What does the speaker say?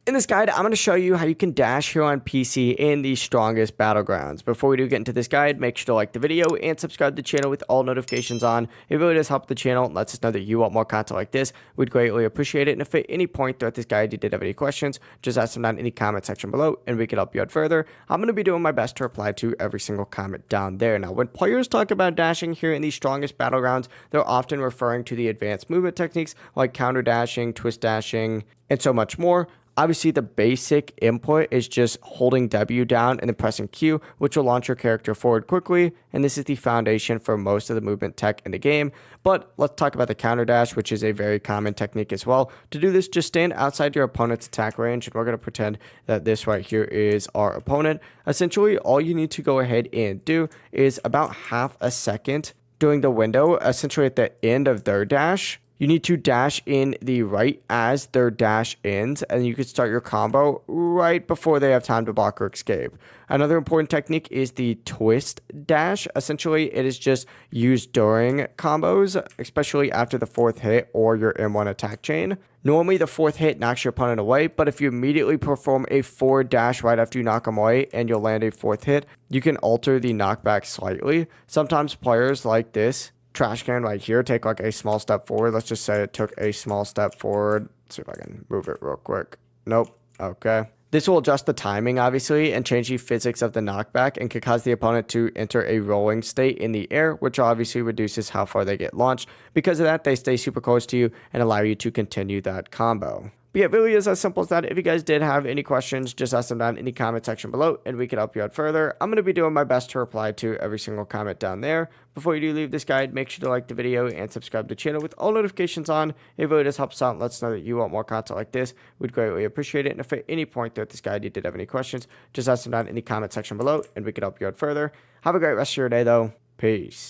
In this guide, I'm going to show you how you can dash here on PC in the Strongest Battlegrounds. Before we do get into this guide, make sure to like the video and subscribe to the channel with all notifications on. It really does help the channel and lets us know that you want more content like this. We'd greatly appreciate it. And if at any point throughout this guide you did have any questions, just ask them down in the comment section below and we can help you out further. I'm going to be doing my best to reply to every single comment down there. Now, when players talk about dashing here in the Strongest Battlegrounds, they're often referring to the advanced movement techniques like counter dashing, twist dashing, and so much more. Obviously, the basic input is just holding W down and then pressing Q, which will launch your character forward quickly, and this is the foundation for most of the movement tech in the game. But let's talk about the counter dash, which is a very common technique as well. To do this, just stand outside your opponent's attack range, and we're going to pretend that this right here is our opponent. Essentially, all you need to go ahead and do is about half a second during the window, essentially at the end of their dash. You need to dash in the right as their dash ends, and you can start your combo right before they have time to block or escape. Another important technique is the twist dash. Essentially, it is just used during combos, especially after the fourth hit or your M1 attack chain. Normally, the fourth hit knocks your opponent away, but if you immediately perform a forward dash right after you knock them away and you'll land a fourth hit, you can alter the knockback slightly. Sometimes players like this trash can right here take like a small step forward. Let's just say it took a small step forward. Let's see if I can move it real quick. Nope. Okay. This will adjust the timing, obviously, and change the physics of the knockback and could cause the opponent to enter a rolling state in the air, which obviously reduces how far they get launched. Because of that, they stay super close to you and allow you to continue that combo. But yeah, it really is as simple as that. If you guys did have any questions, just ask them down in the comment section below and we can help you out further. I'm going to be doing my best to reply to every single comment down there. Before you do leave this guide, make sure to like the video and subscribe to the channel with all notifications on. It really does help us out and lets us know that you want more content like this. We'd greatly appreciate it. And if at any point throughout this guide you did have any questions, just ask them down in the comment section below and we can help you out further. Have a great rest of your day though. Peace.